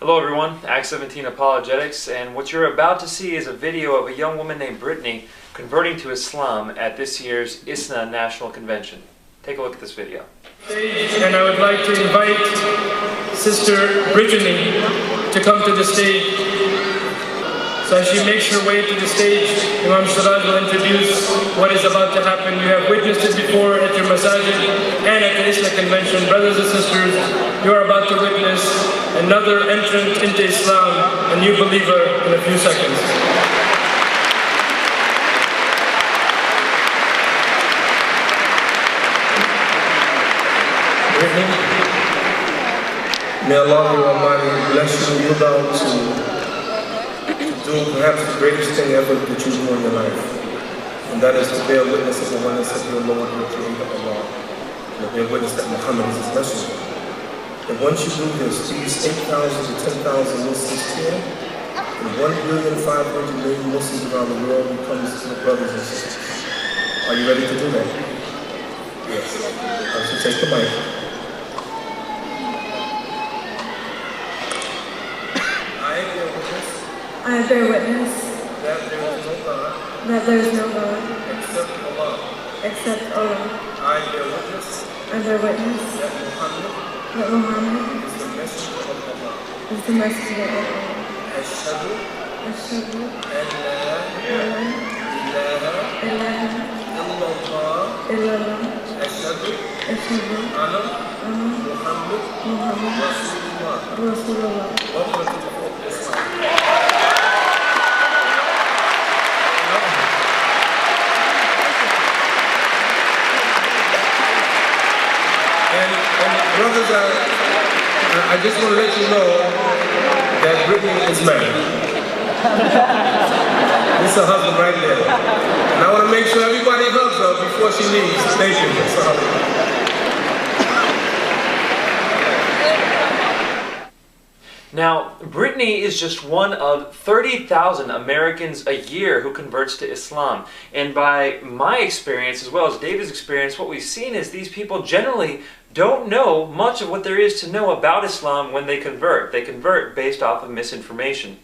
Hello everyone, Act 17 Apologetics, and what you're about to see is a video of a young woman named Brittany converting to Islam at this year's ISNA National Convention. Take a look at this video. And I would like to invite Sister Brittany to come to the stage. So as she makes her way to the stage, Imam Siraj will introduce what is about to happen. You have witnessed it before at your masajid and at the ISNA convention. Brothers and sisters, you are about to witness another entrant into Islam, a new believer, in a few seconds. May Allah the Almighty bless you. You're about to do perhaps the greatest thing ever that you do in your life. And that is to bear witness of the oneness of your Lord, your Creator Allah. And to bear witness that Muhammad is his messenger. And once you do this, these 8,000 to 10,000 Muslims here, and 1,500,000,000 Muslims around the world becomes your brothers and sisters. Are you ready to do that? Yes. So take the mic. I bear witness that there is no God except Allah. except Allah. I bear witness that Muhammad is the messenger of Allah. is the messenger of Allah. Ashhadu Ashhadu an la ilaha ilaha illallah. illallah. Ashhadu Ashhadu anna anna Muhammad Muhammad Rasulullah. Rasulullah. Welcome to the Court of Islam. And brothers, I just want to let you know that Brittany is married. This is her husband right there. And I want to make sure everybody hugs her before she leaves. Thank you. That's her husband. Now, Brittany is just one of 30,000 Americans a year who converts to Islam. And by my experience, as well as David's experience, what we've seen is these people generally don't know much of what there is to know about Islam when they convert. They convert based off of misinformation.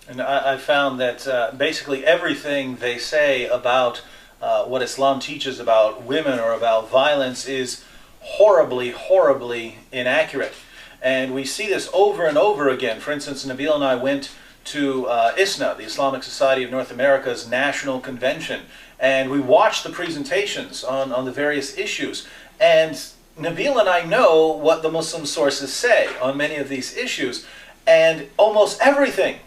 And I found that basically everything they say about what Islam teaches about women or about violence is horribly, horribly inaccurate. And we see this over and over again. For instance, Nabil and I went to ISNA, the Islamic Society of North America's national convention, and we watched the presentations on the various issues. And Nabil and I know what the Muslim sources say on many of these issues, and almost everything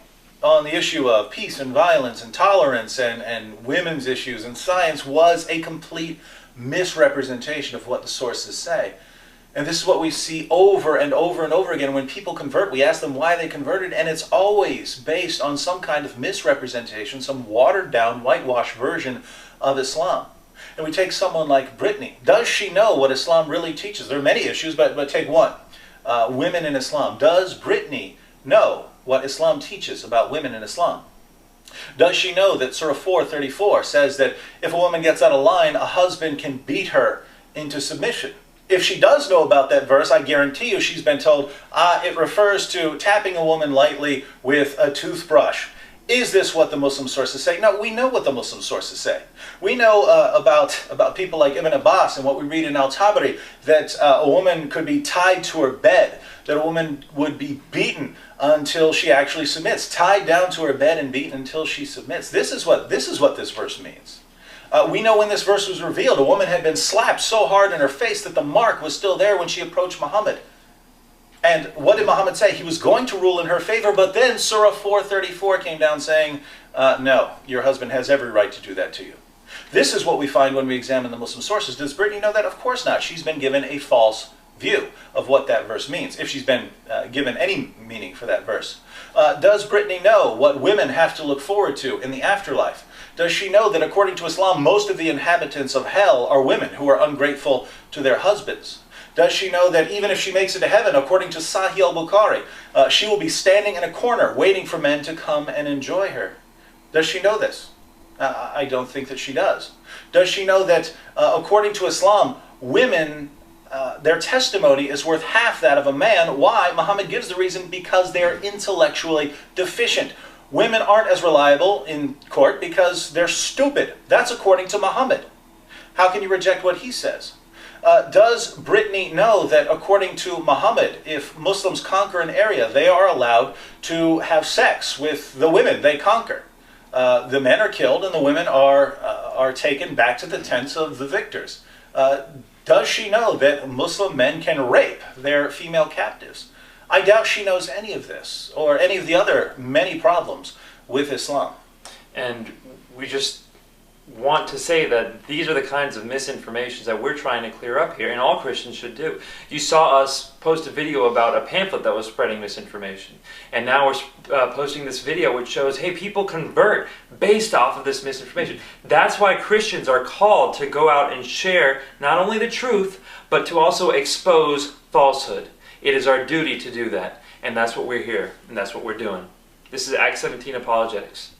on the issue of peace and violence and tolerance and women's issues and science was a complete misrepresentation of what the sources say. And this is what we see over and over and over again. When people convert, we ask them why they converted, and it's always based on some kind of misrepresentation, some watered-down, whitewashed version of Islam. And we take someone like Brittany. Does she know what Islam really teaches? There are many issues, but take one. Women in Islam. Does Brittany know what Islam teaches about women in Islam? Does she know that Surah 4:34 says that if a woman gets out of line, a husband can beat her into submission? If she does know about that verse, I guarantee you she's been told it refers to tapping a woman lightly with a toothbrush. Is this what the Muslim sources say? No, we know what the Muslim sources say. We know about people like Ibn Abbas and what we read in Al-Tabari, that a woman could be tied to her bed, that a woman would be beaten until she actually submits, tied down to her bed and beaten until she submits. This is what this verse means. We know when this verse was revealed, a woman had been slapped so hard in her face that the mark was still there when she approached Muhammad. And what did Muhammad say? He was going to rule in her favor, but then Surah 4:34 came down saying, no, your husband has every right to do that to you. This is what we find when we examine the Muslim sources. Does Brittany know that? Of course not. She's been given a false view of what that verse means, if she's been given any meaning for that verse. Does Brittany know what women have to look forward to in the afterlife? Does she know that according to Islam, most of the inhabitants of hell are women who are ungrateful to their husbands? Does she know that even if she makes it to heaven, according to Sahih al-Bukhari, she will be standing in a corner waiting for men to come and enjoy her? Does she know this? I don't think that she does. Does she know that according to Islam, women their testimony is worth half that of a man. Why? Muhammad gives the reason: because they are intellectually deficient. Women aren't as reliable in court because they're stupid. That's according to Muhammad. How can you reject what he says? Does Brittany know that according to Muhammad, if Muslims conquer an area, they are allowed to have sex with the women they conquer? The men are killed and the women are taken back to the tents of the victors. Does she know that Muslim men can rape their female captives? I doubt she knows any of this, or any of the other many problems with Islam. And we just want to say that these are the kinds of misinformations that we're trying to clear up here, and all Christians should do. You saw us post a video about a pamphlet that was spreading misinformation, and now we're posting this video which shows, hey, people convert based off of this misinformation. That's why Christians are called to go out and share not only the truth, but to also expose falsehood. It is our duty to do that, and that's what we're here, and that's what we're doing. This is Acts 17 Apologetics.